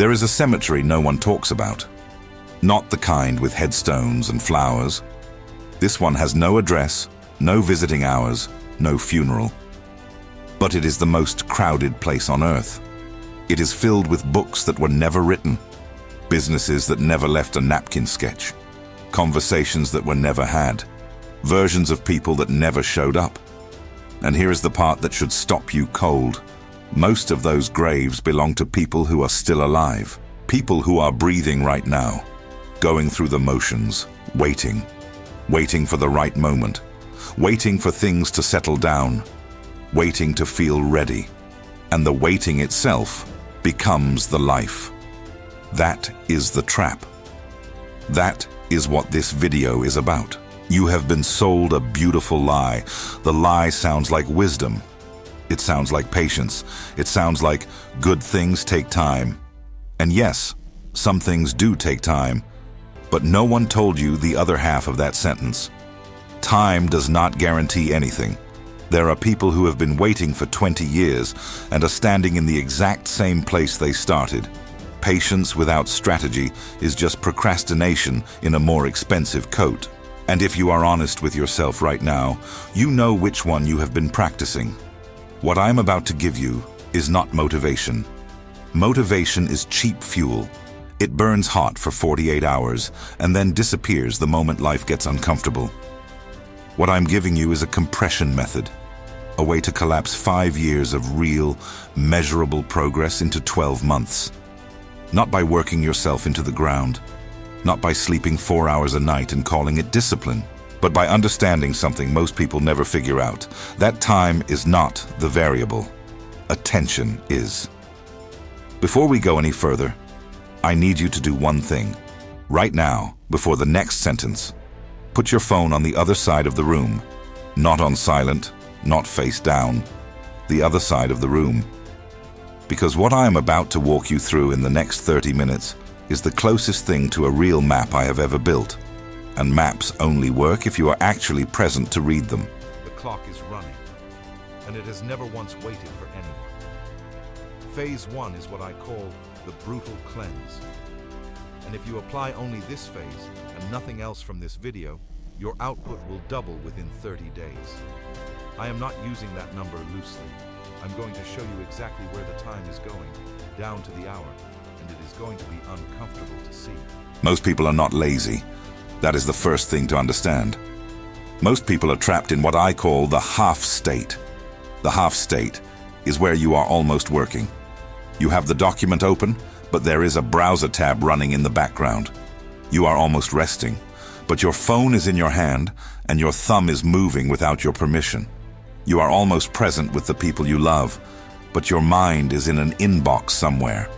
There is a cemetery no one talks about. Not the kind with headstones and flowers. This one has no address, no visiting hours, no funeral. But it is the most crowded place on earth. It is filled with books that were never written, businesses that never left a napkin sketch, conversations that were never had, versions of people that never showed up. And here is the part that should stop you cold. Most of those graves belong to people who are still alive, people who are breathing right now, going through the motions, waiting for the right moment, waiting for things to settle down, waiting to feel ready. And the waiting itself becomes the life. That is the trap. That is what this video is about. You have been sold a beautiful lie. The lie sounds like wisdom. It sounds like patience. It sounds like good things take time. And yes, some things do take time. But no one told you the other half of that sentence. Time does not guarantee anything. There are people who have been waiting for 20 years and are standing in the exact same place they started. Patience without strategy is just procrastination in a more expensive coat. And if you are honest with yourself right now, you know which one you have been practicing. What I'm about to give you is not motivation. Motivation is cheap fuel. It burns hot for 48 hours and then disappears the moment life gets uncomfortable. What I'm giving you is a compression method, a way to collapse 5 years of real, measurable progress into 12 months. Not by working yourself into the ground, not by sleeping 4 hours a night and calling it discipline, but by understanding something most people never figure out. That time is not the variable. Attention is. Before we go any further, I need you to do one thing. Right now, before the next sentence, put your phone on the other side of the room. Not on silent, not face down. The other side of the room. Because what I am about to walk you through in the next 30 minutes is the closest thing to a real map I have ever built. And maps only work if you are actually present to read them. The clock is running, and it has never once waited for anyone. Phase 1 is what I call the brutal cleanse. And if you apply only this phase and nothing else from this video, your output will double within 30 days. I am not using that number loosely. I'm going to show you exactly where the time is going, down to the hour, and it is going to be uncomfortable to see. Most people are not lazy. That is the first thing to understand. Most people are trapped in what I call the half state. The half state is where you are almost working. You have the document open, but there is a browser tab running in the background. You are almost resting, but your phone is in your hand and your thumb is moving without your permission. You are almost present with the people you love, but your mind is in an inbox somewhere.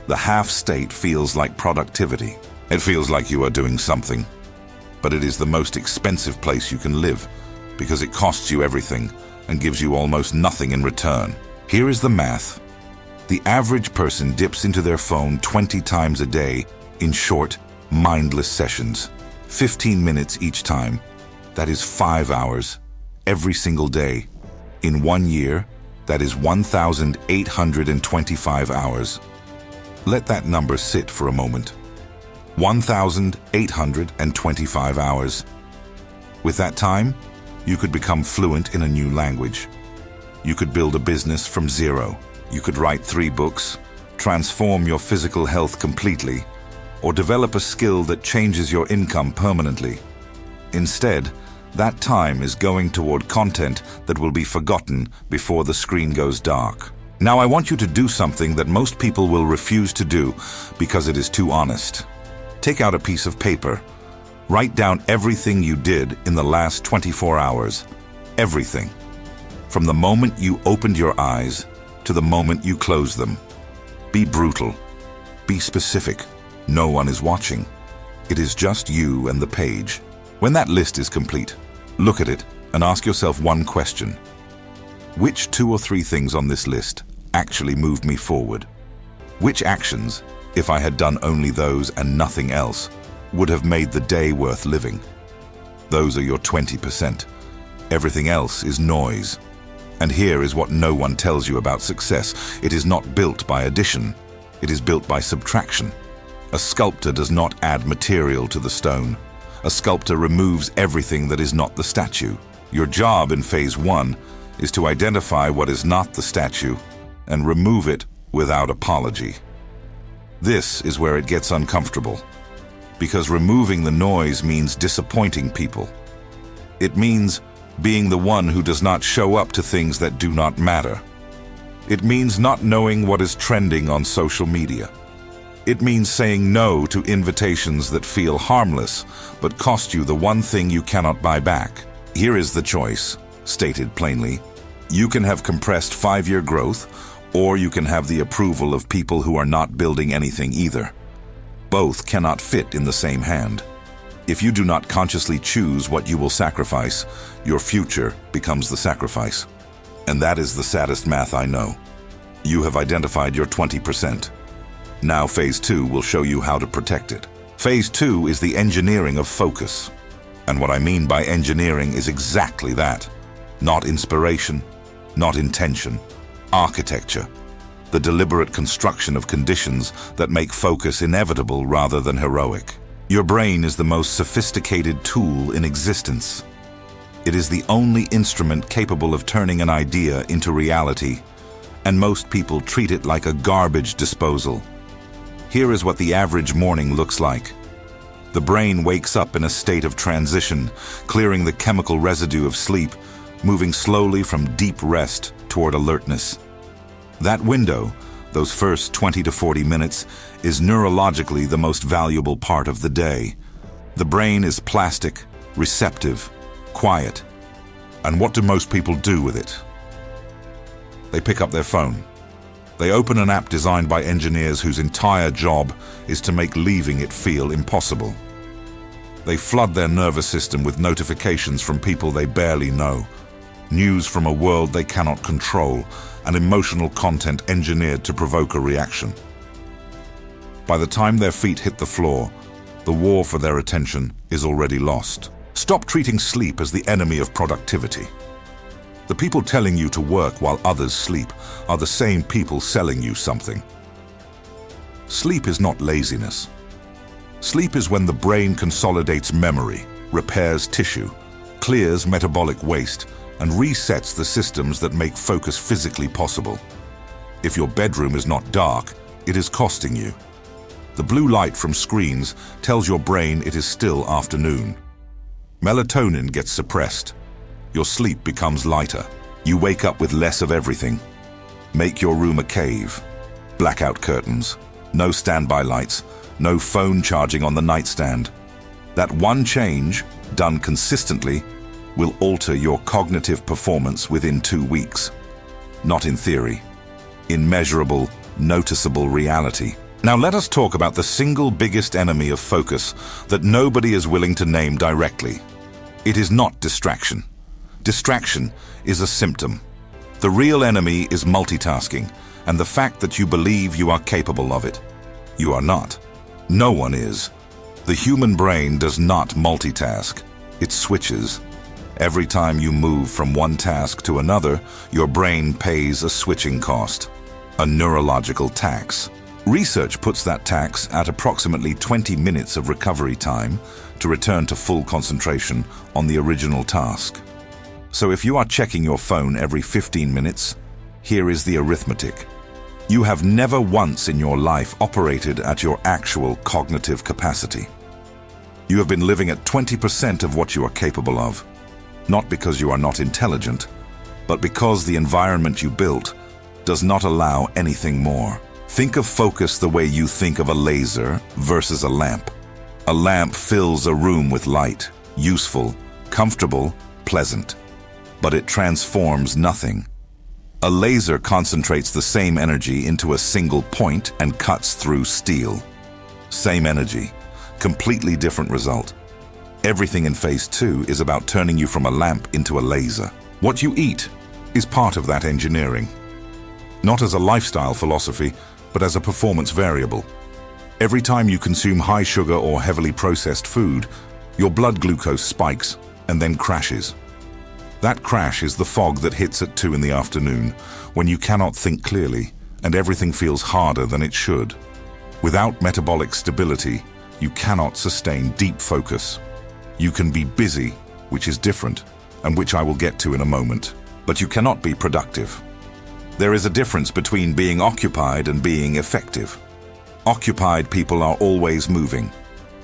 The half state feels like productivity. It feels like you are doing something. But it is the most expensive place you can live because it costs you everything and gives you almost nothing in return. Here is the math. The average person dips into their phone 20 times a day in short, mindless sessions. 15 minutes each time. That is 5 hours every single day. In 1 year, that is 1,825 hours. Let that number sit for a moment. 1,825 hours. With that time, you could become fluent in a new language. You could build a business from zero. You could write 3 books, transform your physical health completely, or develop a skill that changes your income permanently. Instead, that time is going toward content that will be forgotten before the screen goes dark. Now I want you to do something that most people will refuse to do because it is too honest. Take out a piece of paper. Write down everything you did in the last 24 hours. Everything. From the moment you opened your eyes to the moment you closed them. Be brutal. Be specific. No one is watching. It is just you and the page. When that list is complete, look at it and ask yourself one question. Which 2 or 3 things on this list actually moved me forward? Which actions, if I had done only those and nothing else, would have made the day worth living? Those are your 20%. Everything else is noise. And here is what no one tells you about success. It is not built by addition. It is built by subtraction. A sculptor does not add material to the stone. A sculptor removes everything that is not the statue. Your job in phase 1 is to identify what is not the statue and remove it without apology. This is where it gets uncomfortable, because removing the noise means disappointing people. It means being the one who does not show up to things that do not matter. It means not knowing what is trending on social media. It means saying no to invitations that feel harmless but cost you the one thing you cannot buy back. Here is the choice, stated plainly. You can have compressed 5-year growth, or you can have the approval of people who are not building anything either. Both cannot fit in the same hand. If you do not consciously choose what you will sacrifice, your future becomes the sacrifice. And that is the saddest math I know. You have identified your 20%. Now phase 2 will show you how to protect it. Phase 2 is the engineering of focus. And what I mean by engineering is exactly that. Not inspiration, not intention. Architecture. The deliberate construction of conditions that make focus inevitable rather than heroic. Your brain is the most sophisticated tool in existence. It is the only instrument capable of turning an idea into reality, and most people treat it like a garbage disposal. Here is what the average morning looks like. The brain wakes up in a state of transition, clearing the chemical residue of sleep, moving slowly from deep rest toward alertness. That window, those first 20 to 40 minutes, is neurologically the most valuable part of the day. The brain is plastic, receptive, quiet. And what do most people do with it? They pick up their phone. They open an app designed by engineers whose entire job is to make leaving it feel impossible. They flood their nervous system with notifications from people they barely know, news from a world they cannot control, and emotional content engineered to provoke a reaction. By the time their feet hit the floor, the war for their attention is already lost. Stop treating sleep as the enemy of productivity. The people telling you to work while others sleep are the same people selling you something. Sleep is not laziness. Sleep is when the brain consolidates memory, repairs tissue, clears metabolic waste, and resets the systems that make focus physically possible. If your bedroom is not dark, it is costing you. The blue light from screens tells your brain it is still afternoon. Melatonin gets suppressed. Your sleep becomes lighter. You wake up with less of everything. Make your room a cave. Blackout curtains. No standby lights. No phone charging on the nightstand. That one change, done consistently, will alter your cognitive performance within 2 weeks. Not in theory. In measurable, noticeable reality. Now let us talk about the single biggest enemy of focus that nobody is willing to name directly. It is not distraction. Distraction is a symptom. The real enemy is multitasking, and the fact that you believe you are capable of it. You are not. No one is. The human brain does not multitask. It switches. Every time you move from one task to another, your brain pays a switching cost, a neurological tax. Research puts that tax at approximately 20 minutes of recovery time to return to full concentration on the original task. So if you are checking your phone every 15 minutes, here is the arithmetic. You have never once in your life operated at your actual cognitive capacity. You have been living at 20% of what you are capable of, not because you are not intelligent, but because the environment you built does not allow anything more. Think of focus the way you think of a laser versus a lamp. A lamp fills a room with light, useful, comfortable, pleasant. But it transforms nothing. A laser concentrates the same energy into a single point and cuts through steel. Same energy, completely different result. Everything in phase 2 is about turning you from a lamp into a laser. What you eat is part of that engineering. Not as a lifestyle philosophy, but as a performance variable. Every time you consume high sugar or heavily processed food, your blood glucose spikes and then crashes. That crash is the fog that hits at 2 in the afternoon, when you cannot think clearly and everything feels harder than it should. Without metabolic stability, you cannot sustain deep focus. You can be busy, which is different, and which I will get to in a moment, but you cannot be productive. There is a difference between being occupied and being effective. Occupied people are always moving.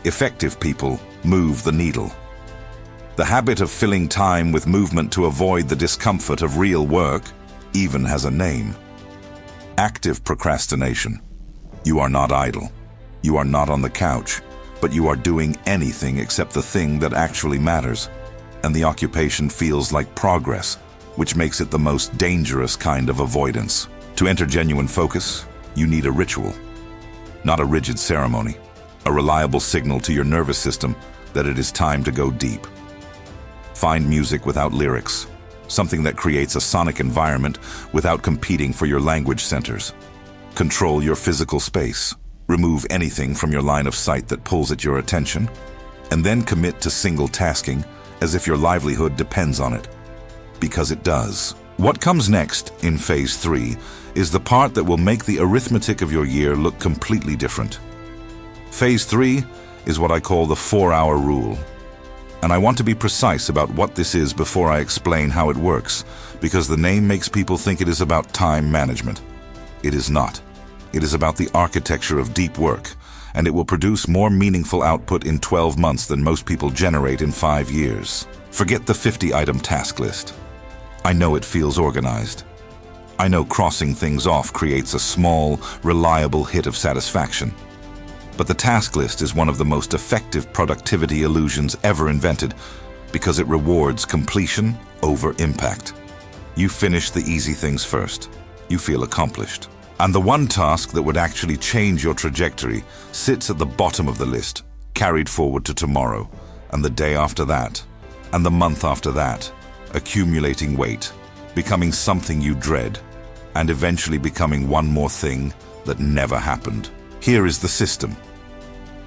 Effective people move the needle. The habit of filling time with movement to avoid the discomfort of real work even has a name. Active procrastination. You are not idle. You are not on the couch, but you are doing anything except the thing that actually matters, and the occupation feels like progress, which makes it the most dangerous kind of avoidance. To enter genuine focus, you need a ritual, not a rigid ceremony, a reliable signal to your nervous system that it is time to go deep. Find music without lyrics, something that creates a sonic environment without competing for your language centers. Control your physical space. Remove anything from your line of sight that pulls at your attention, and then commit to single tasking as if your livelihood depends on it. Because it does. What comes next, in Phase 3, is the part that will make the arithmetic of your year look completely different. Phase 3 is what I call the 4-hour rule. And I want to be precise about what this is before I explain how it works, because the name makes people think it is about time management. It is not. It is about the architecture of deep work, and it will produce more meaningful output in 12 months than most people generate in 5 years. Forget the 50-item task list. I know it feels organized. I know crossing things off creates a small, reliable hit of satisfaction. But the task list is one of the most effective productivity illusions ever invented because it rewards completion over impact. You finish the easy things first. You feel accomplished. And the one task that would actually change your trajectory sits at the bottom of the list, carried forward to tomorrow, and the day after that, and the month after that, accumulating weight, becoming something you dread, and eventually becoming one more thing that never happened. Here is the system.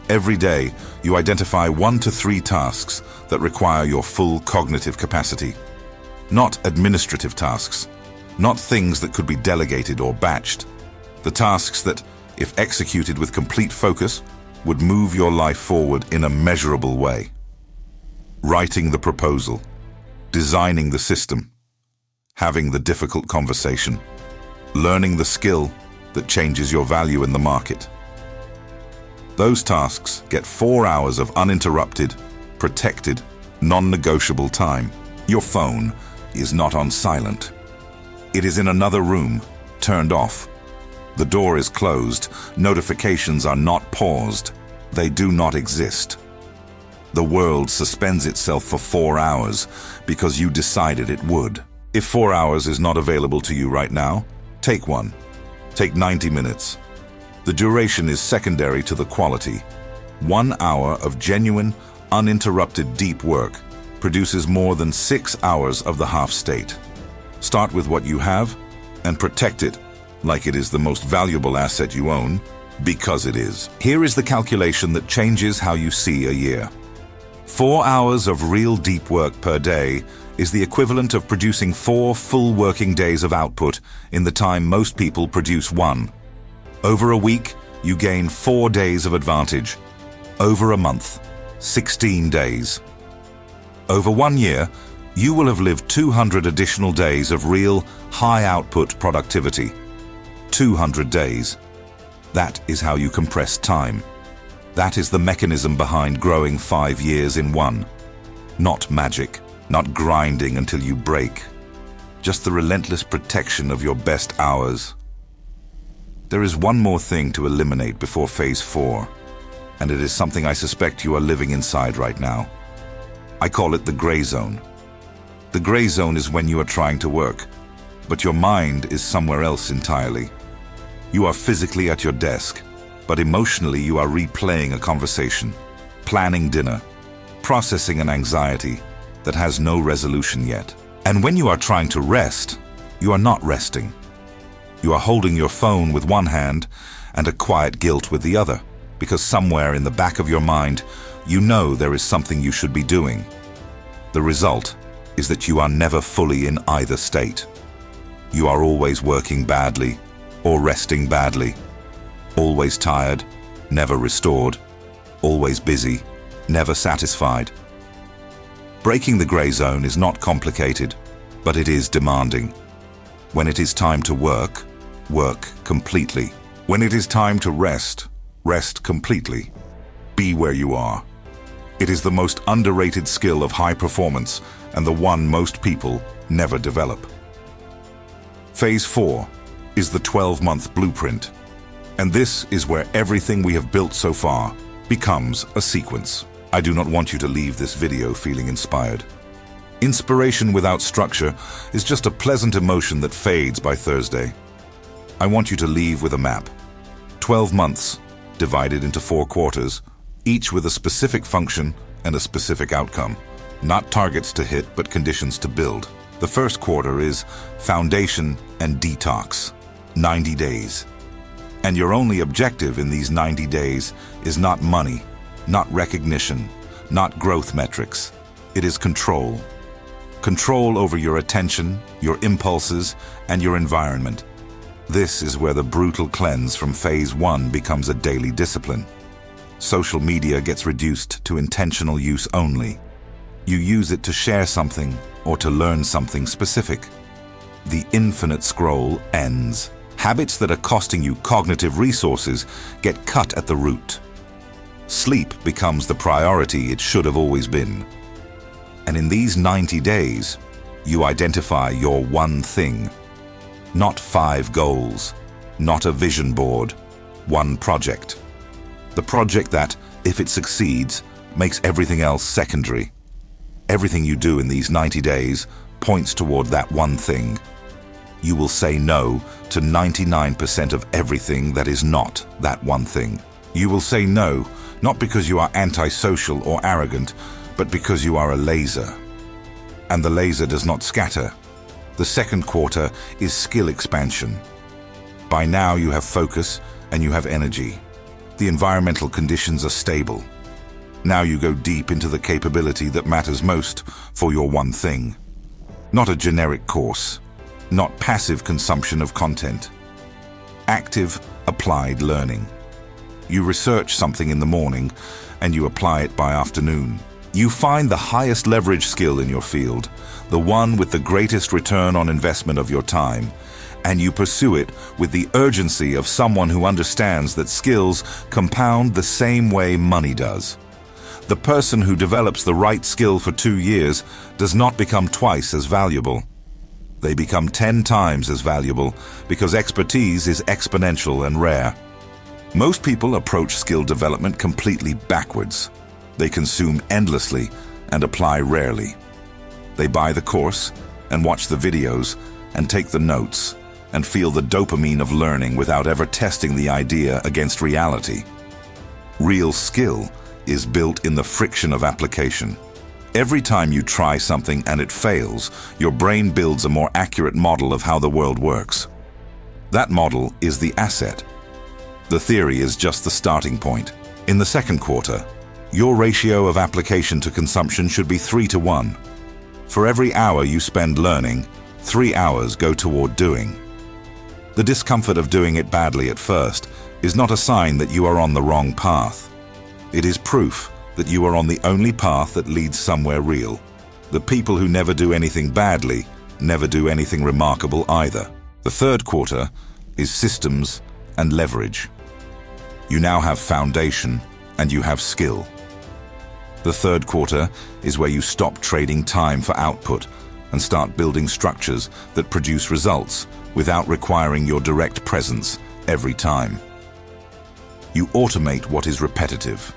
Every day, you identify 1 to 3 tasks that require your full cognitive capacity. Not administrative tasks, not things that could be delegated or batched. The tasks that, if executed with complete focus, would move your life forward in a measurable way. Writing the proposal, designing the system, having the difficult conversation, learning the skill that changes your value in the market. Those tasks get 4 hours of uninterrupted, protected, non-negotiable time. Your phone is not on silent. It is in another room, turned off. The door is closed. Notifications are not paused. They do not exist. The world suspends itself for 4 hours because you decided it would. If 4 hours is not available to you right now, take one. Take 90 minutes. The duration is secondary to the quality. 1 hour of genuine, uninterrupted deep work produces more than 6 hours of the half state. Start with what you have and protect it like it is the most valuable asset you own, because it is. Here is the calculation that changes how you see a year. 4 hours of real deep work per day is the equivalent of producing 4 full working days of output in the time most people produce 1. Over a week, you gain 4 days of advantage. Over a month, 16 days. Over 1 year, you will have lived 200 additional days of real, high-output productivity. 200 days. That is how you compress time. That is the mechanism behind growing 5 years in 1. Not magic, not grinding until you break. Just the relentless protection of your best hours. There is one more thing to eliminate before Phase 4, and it is something I suspect you are living inside right now. I call it the gray zone. The gray zone is when you are trying to work, but your mind is somewhere else entirely. You are physically at your desk, but emotionally you are replaying a conversation, planning dinner, processing an anxiety that has no resolution yet. And when you are trying to rest, you are not resting. You are holding your phone with one hand and a quiet guilt with the other, because somewhere in the back of your mind, you know there is something you should be doing. The result is that you are never fully in either state. You are always working badly, or resting badly. Always tired, never restored. Always busy, never satisfied. Breaking the gray zone is not complicated, but it is demanding. When it is time to work, work completely. When it is time to rest, rest completely. Be where you are. It is the most underrated skill of high performance and the one most people never develop. Phase 4 is the 12-month blueprint, and this is where everything we have built so far becomes a sequence. I do not want you to leave this video feeling inspired. Inspiration without structure is just a pleasant emotion that fades by Thursday. I want you to leave with a map. 12 months, divided into 4 quarters, each with a specific function and a specific outcome. Not targets to hit, but conditions to build. The first quarter is foundation and detox, 90 days. And your only objective in these 90 days is not money, not recognition, not growth metrics. It is control. Control over your attention, your impulses, and your environment. This is where the brutal cleanse from phase 1 becomes a daily discipline. Social media gets reduced to intentional use only. You use it to share something or to learn something specific. The infinite scroll ends. Habits that are costing you cognitive resources get cut at the root. Sleep becomes the priority it should have always been. And in these 90 days, you identify your one thing. Not 5 goals, not a vision board, one project. The project that, if it succeeds, makes everything else secondary. Everything you do in these 90 days points toward that one thing. You will say no to 99% of everything that is not that one thing. You will say no, not because you are antisocial or arrogant, but because you are a laser. And the laser does not scatter. The second quarter is skill expansion. By now you have focus and you have energy. The environmental conditions are stable. Now you go deep into the capability that matters most for your one thing. Not a generic course, not passive consumption of content. Active, applied learning. You research something in the morning and you apply it by afternoon. You find the highest leverage skill in your field, the one with the greatest return on investment of your time, and you pursue it with the urgency of someone who understands that skills compound the same way money does. The person who develops the right skill for 2 years does not become twice as valuable. They become 10 times as valuable because expertise is exponential and rare. Most people approach skill development completely backwards. They consume endlessly and apply rarely. They buy the course and watch the videos and take the notes and feel the dopamine of learning without ever testing the idea against reality. Real skill is built in the friction of application. Every time you try something and it fails, your brain builds a more accurate model of how the world works. That model is the asset. The theory is just the starting point. In the second quarter, your ratio of application to consumption should be 3-to-1. For every hour you spend learning, 3 hours go toward doing. The discomfort of doing it badly at first is not a sign that you are on the wrong path. It is proof that you are on the only path that leads somewhere real. The people who never do anything badly never do anything remarkable either. The third quarter is systems and leverage. You now have foundation and you have skill. The third quarter is where you stop trading time for output and start building structures that produce results without requiring your direct presence every time. You automate what is repetitive.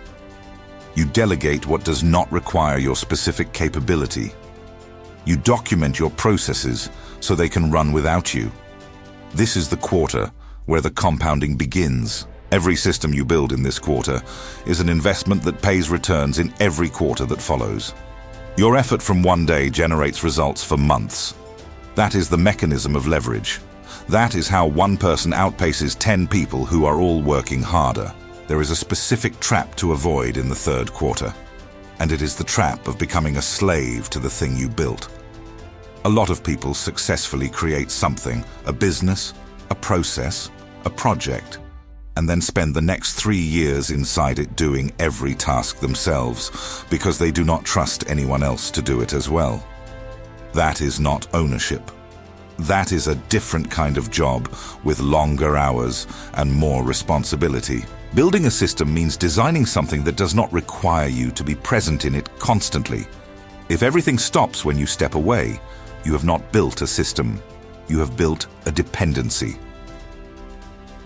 You delegate what does not require your specific capability. You document your processes so they can run without you. This is the quarter where the compounding begins. Every system you build in this quarter is an investment that pays returns in every quarter that follows. Your effort from one day generates results for months. That is the mechanism of leverage. That is how one person outpaces 10 people who are all working harder. There is a specific trap to avoid in the third quarter, and it is the trap of becoming a slave to the thing you built. A lot of people successfully create something, a business, a process, a project, and then spend the next 3 years inside it doing every task themselves because they do not trust anyone else to do it as well. That is not ownership. That is a different kind of job with longer hours and more responsibility. Building a system means designing something that does not require you to be present in it constantly. If everything stops when you step away, you have not built a system. You have built a dependency.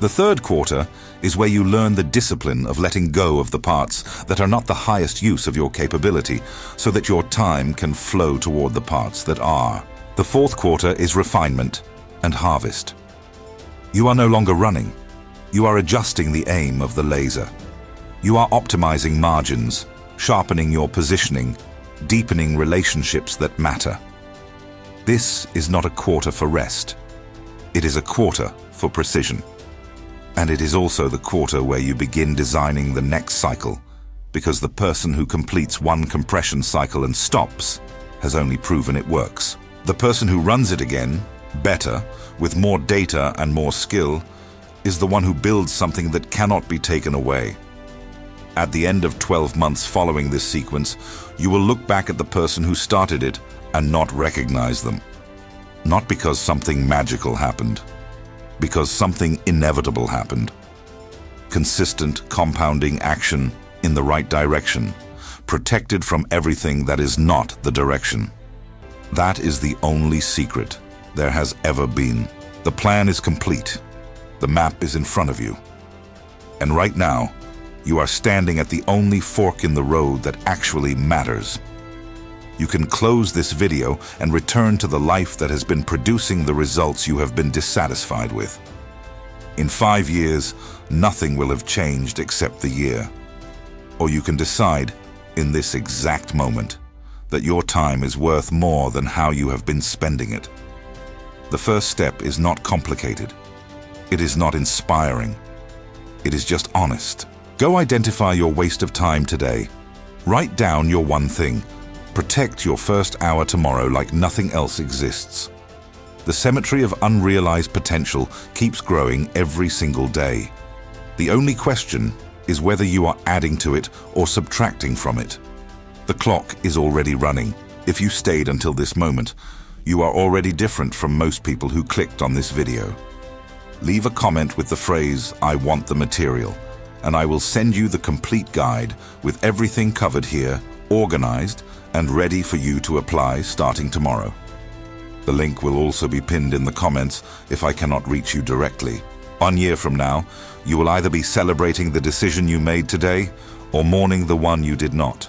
The third quarter is where you learn the discipline of letting go of the parts that are not the highest use of your capability, so that your time can flow toward the parts that are. The fourth quarter is refinement and harvest. You are no longer running. You are adjusting the aim of the laser. You are optimizing margins, sharpening your positioning, deepening relationships that matter. This is not a quarter for rest. It is a quarter for precision. And it is also the quarter where you begin designing the next cycle, because the person who completes one compression cycle and stops has only proven it works. The person who runs it again, better, with more data and more skill, is the one who builds something that cannot be taken away. At the end of 12 months following this sequence, you will look back at the person who started it and not recognize them. Not because something magical happened, because something inevitable happened. Consistent, compounding action in the right direction, protected from everything that is not the direction. That is the only secret there has ever been. The plan is complete. The map is in front of you. And right now, you are standing at the only fork in the road that actually matters. You can close this video and return to the life that has been producing the results you have been dissatisfied with. In 5 years, nothing will have changed except the year. Or you can decide, in this exact moment, that your time is worth more than how you have been spending it. The first step is not complicated. It is not inspiring. It is just honest. Go identify your waste of time today. Write down your one thing. Protect your first hour tomorrow like nothing else exists. The cemetery of unrealized potential keeps growing every single day. The only question is whether you are adding to it or subtracting from it. The clock is already running. If you stayed until this moment, you are already different from most people who clicked on this video. Leave a comment with the phrase, "I want the material," and I will send you the complete guide with everything covered here, organized and ready for you to apply starting tomorrow. The link will also be pinned in the comments if I cannot reach you directly. 1 year from now, you will either be celebrating the decision you made today or mourning the one you did not.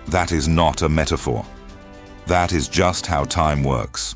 That is not a metaphor. That is just how time works.